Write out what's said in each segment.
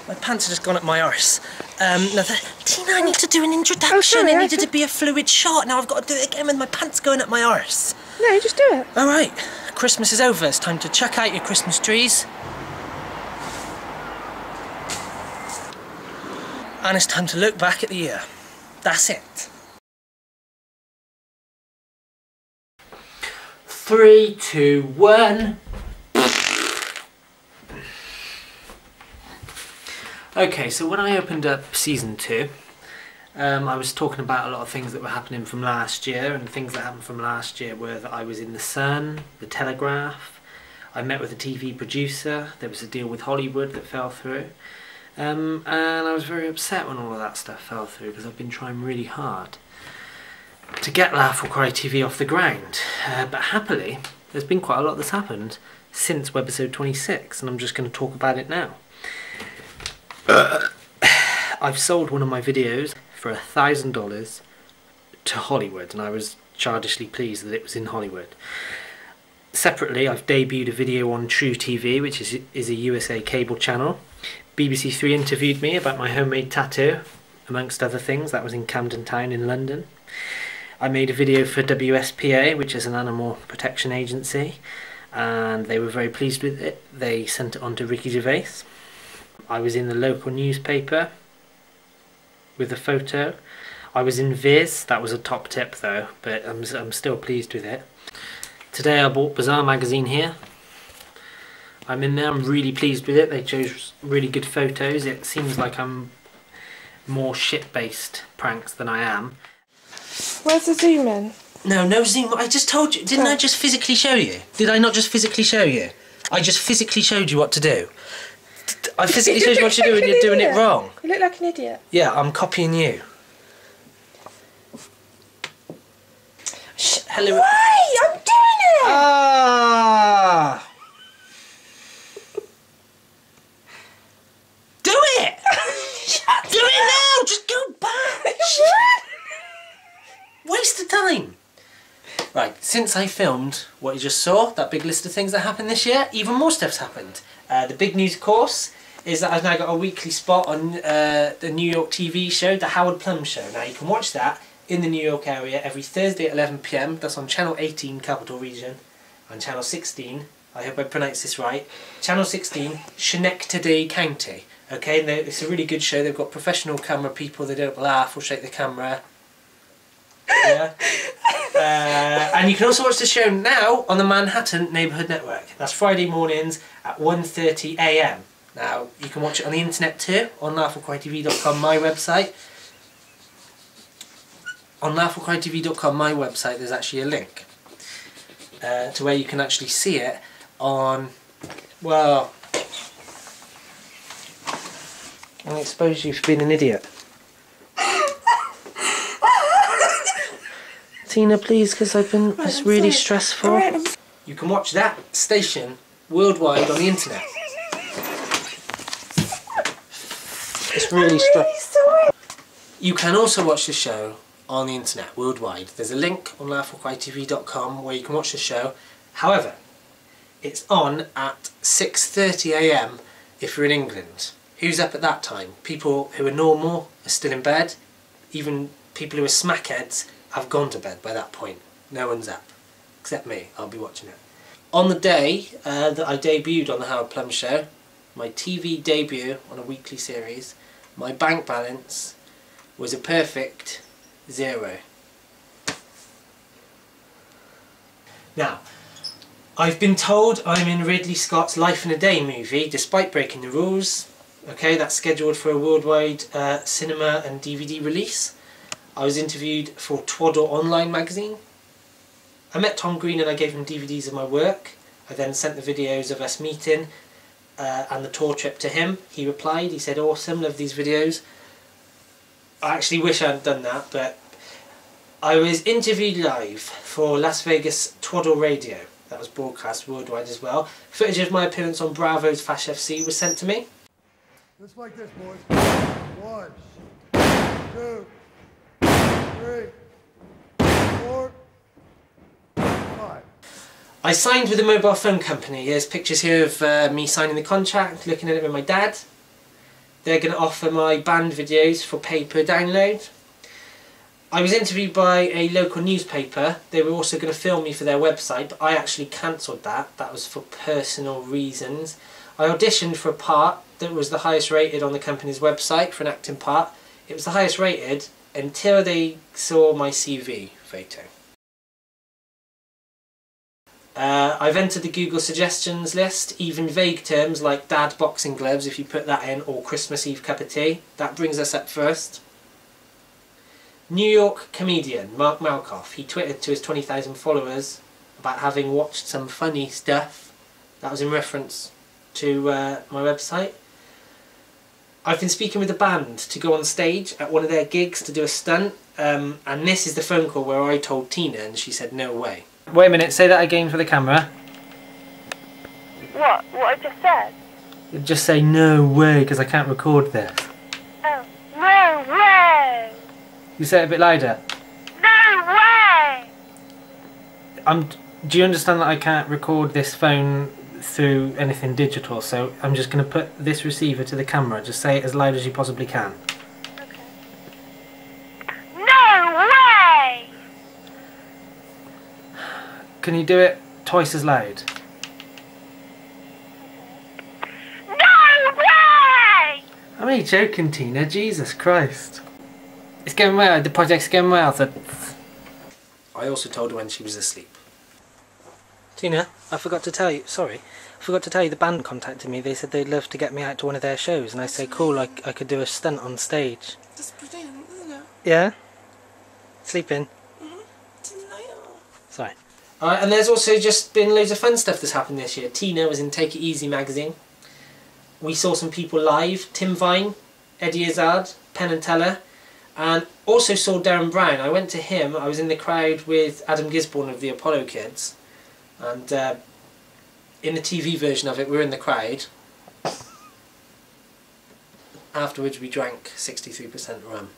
My pants have just gone up my arse. Tina, I need to do an introduction. Oh, sorry, it needed to be a fluid shot. Now I've got to do it again with my pants going up my arse. No, just do it. All right, Christmas is over. It's time to chuck out your Christmas trees. And it's time to look back at the year. That's it. 3, 2, 1. Okay, so when I opened up season 2, I was talking about a lot of things that were happening from last year, and things that happened from last year were that I was in the Sun, the Telegraph, I met with a TV producer, there was a deal with Hollywood that fell through, and I was very upset when all of that stuff fell through because I've been trying really hard to get Laugh or Cry TV off the ground, but happily there's been quite a lot that's happened since webisode 26, and I'm just going to talk about it now. I've sold one of my videos for $1,000 to Hollywood, and I was childishly pleased that it was in Hollywood. Separately, I've debuted a video on True TV, which is a USA cable channel. BBC Three interviewed me about my homemade tattoo, amongst other things. That was in Camden Town in London. I made a video for WSPA, which is an animal protection agency, and they were very pleased with it. They sent it on to Ricky Gervais. I was in the local newspaper with a photo. I was in Viz, that was a top tip though, but I'm still pleased with it. Today I bought Bazaar magazine here. I'm in there, I'm really pleased with it. They chose really good photos. It seems like I'm more shit-based pranks than I am. Where's the zoom in? No zoom. I just told you. Didn't I just physically show you? Did I not just physically show you? I just physically showed you what to do. I physically showed you what to do and you're doing it wrong. You look like an idiot. Yeah, I'm copying you. Hello. Why? I'm doing it! Ah! Do it! Do it now! Just go back! Waste of time! Right, since I filmed what you just saw, that big list of things that happened this year, even more stuff's happened. The big news, of course, is that I've now got a weekly spot on the New York TV show, The Howard Plum Show. Now you can watch that in the New York area every Thursday at 11 PM. That's on Channel 18, Capital Region, and Channel 16, I hope I pronounced this right, Channel 16, Schenectady County. Okay, and it's a really good show. They've got professional camera people, they don't laugh or shake the camera. Yeah. And you can also watch the show now on the Manhattan Neighbourhood Network. That's Friday mornings at 1:30 AM. Now, you can watch it on the internet too, on laughorcrytv.com, my website. On laughorcrytv.com, my website, there's actually a link to where you can actually see it on, well, I expose you for being an idiot. Tina, please, because I've been, it's really stressful. You can watch that station worldwide on the internet. It's really stressful. You can also watch the show on the internet worldwide. There's a link on laughorcrytv.com where you can watch the show. However, it's on at 6:30 AM if you're in England. Who's up at that time? People who are normal are still in bed. Even people who are smackheads have gone to bed by that point. No one's up. Except me. I'll be watching it. On the day that I debuted on the Howard Plum Show, my TV debut on a weekly series, my bank balance was a perfect 0. Now, I've been told I'm in Ridley Scott's Life in a Day movie, despite breaking the rules. Okay, that's scheduled for a worldwide cinema and DVD release. I was interviewed for Twaddle Online magazine. I met Tom Green and I gave him DVDs of my work. I then sent the videos of us meeting and the tour trip to him. He replied, he said, awesome, love these videos. I actually wish I hadn't done that, but I was interviewed live for Las Vegas Twaddle Radio. That was broadcast worldwide as well. Footage of my appearance on Bravo's Fash FC was sent to me. Just like this, boys. 1, 2, 3, 4, 5. I signed with a mobile phone company. There's pictures here of me signing the contract, looking at it with my dad. they're going to offer my band videos for pay per download. I was interviewed by a local newspaper. They were also going to film me for their website, but I actually cancelled that. That was for personal reasons. I auditioned for a part that was the highest rated on the company's website for an acting part. It was the highest rated until they saw my CV photo. I've entered the Google suggestions list. Even vague terms like dad boxing gloves, if you put that in, or Christmas Eve cup of tea, that brings us up first. New York comedian Mark Malkoff, he tweeted to his 20,000 followers about having watched some funny stuff. That was in reference to my website. I've been speaking with a band to go on stage at one of their gigs to do a stunt, and this is the phone call where I told Tina and she said no way. Wait a minute, say that again for the camera. What? What I just said? Just say no way, because I can't record this. Oh, no way! You say it a bit louder. No way! Do you understand that I can't record this phone through anything digital, so I'm just going to put this receiver to the camera. Just say it as loud as you possibly can. Okay. No way! Can you do it twice as loud? No way! I'm only joking, Tina. Jesus Christ. It's going well. The project's going well. So I also told her when she was asleep. Tina, I forgot to tell you. Sorry. I forgot to tell you the band contacted me. They said they'd love to get me out to one of their shows, and I said, cool, I could do a stunt on stage. That's brilliant, isn't it? Yeah? Sleeping? Mm-hmm. Sorry. Alright, and there's also just been loads of fun stuff that's happened this year. Tina was in Take It Easy magazine. We saw some people live. Tim Vine, Eddie Izzard, Penn and Teller, and also saw Darren Brown. I went to him. I was in the crowd with Adam Gisborne of the Apollo Kids, and in the TV version of it, we were in the crowd. Afterwards, we drank 63% rum.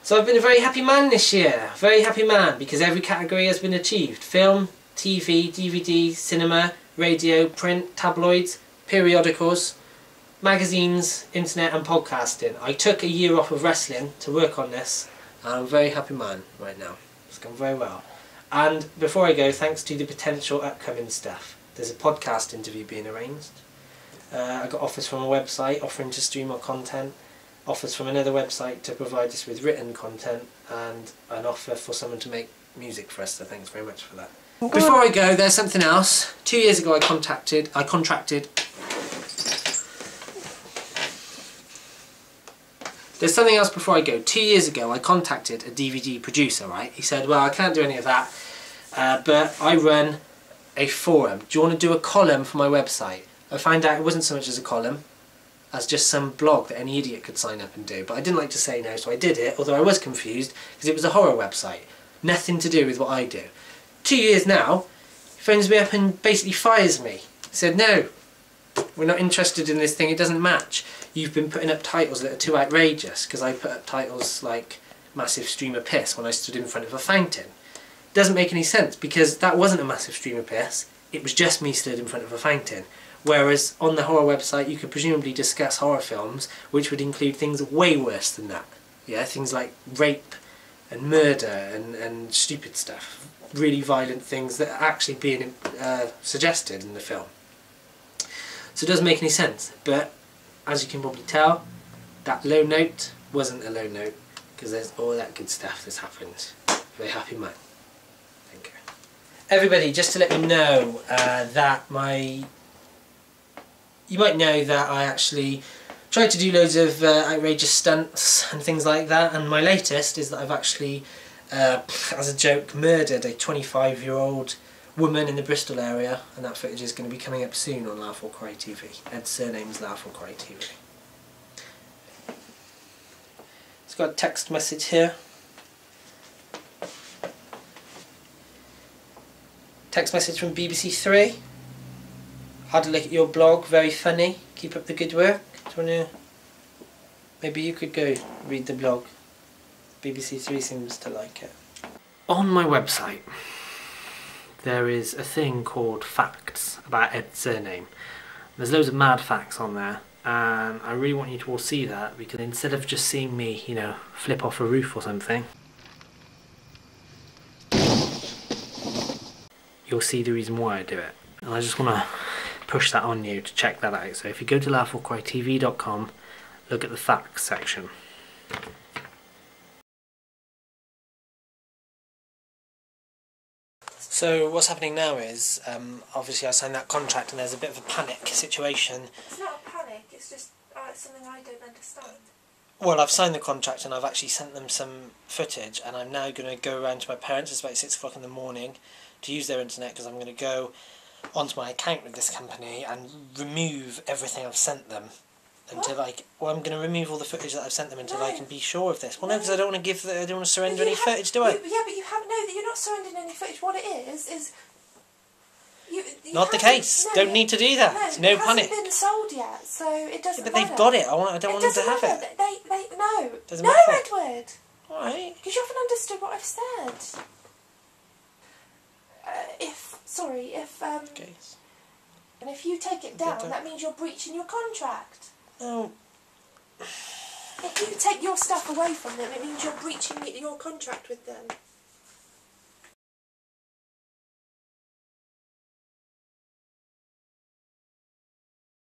So I've been a very happy man this year. Very happy man, because every category has been achieved. Film, TV, DVD, cinema, radio, print, tabloids, periodicals, magazines, internet and podcasting. I took a year off of wrestling to work on this, and I'm a very happy man right now. It's gone very well. And before I go, thanks to the potential upcoming stuff. There's a podcast interview being arranged. I got offers from a website offering to stream our content, offers from another website to provide us with written content, and an offer for someone to make music for us, so thanks very much for that. Before I go, there's something else. 2 years ago I contracted There's something else before I go. 2 years ago I contacted a DVD producer, right? He said, well, I can't do any of that, but I run a forum. Do you want to do a column for my website? I found out it wasn't so much as a column as just some blog that any idiot could sign up and do. But I didn't like to say no, so I did it, although I was confused because it was a horror website. Nothing to do with what I do. 2 years now, he phones me up and basically fires me. He said, no, we're not interested in this thing, it doesn't match. You've been putting up titles that are too outrageous, because I put up titles like Massive Stream of Piss when I stood in front of a fountain. It doesn't make any sense, because that wasn't a massive stream of piss, it was just me stood in front of a fountain. Whereas on the horror website you could presumably discuss horror films which would include things way worse than that. Yeah, things like rape and murder and stupid stuff. Really violent things that are actually being suggested in the film. So it doesn't make any sense, but as you can probably tell, that low note wasn't a low note, because there's all that good stuff that's happened. Very happy man. Thank you. Everybody, just to let you know that you might know that I actually tried to do loads of outrageous stunts and things like that, and my latest is that I've actually, as a joke, murdered a 25-year-old woman in the Bristol area, and that footage is going to be coming up soon on Laugh or Cry TV. Ed Surname's Laugh or Cry TV. It's got a text message here. Text message from BBC Three. Had a look at your blog, very funny. Keep up the good work. Do you want to... Maybe you could go read the blog. BBC Three seems to like it. On my website there is a thing called facts about Ed Surname, There's loads of mad facts on there, and I really want you to all see that, because instead of just seeing me, you know, flip off a roof or something, you'll see the reason why I do it. And I just want to push that on you to check that out. So if you go to laugholcrytv.com, look at the facts section. So what's happening now is, obviously I signed that contract and there's a bit of a panic situation. It's not a panic, it's just something I don't understand. Well, I've signed the contract and I've actually sent them some footage, and I'm now going to go around to my parents, it's about 6 o'clock in the morning, to use their internet, because I'm going to go onto my account with this company and remove everything I've sent them. Until I'm going to remove all the footage that I've sent them until I can be sure of this. Well, no, because I don't want to I don't want to surrender any footage, do I? Yeah, but you have that you're not surrendering any footage. What it is you not the case. No, don't need to do that. No panic. It hasn't been sold yet, so it doesn't But matter. they've got it. I don't want them to have it. No. Doesn't no, matter. Edward. All right. Because you haven't understood what I've said. Okay. And if you take it down, that means you're breaching your contract. No. If you take your stuff away from them, it means you're breaching your contract with them.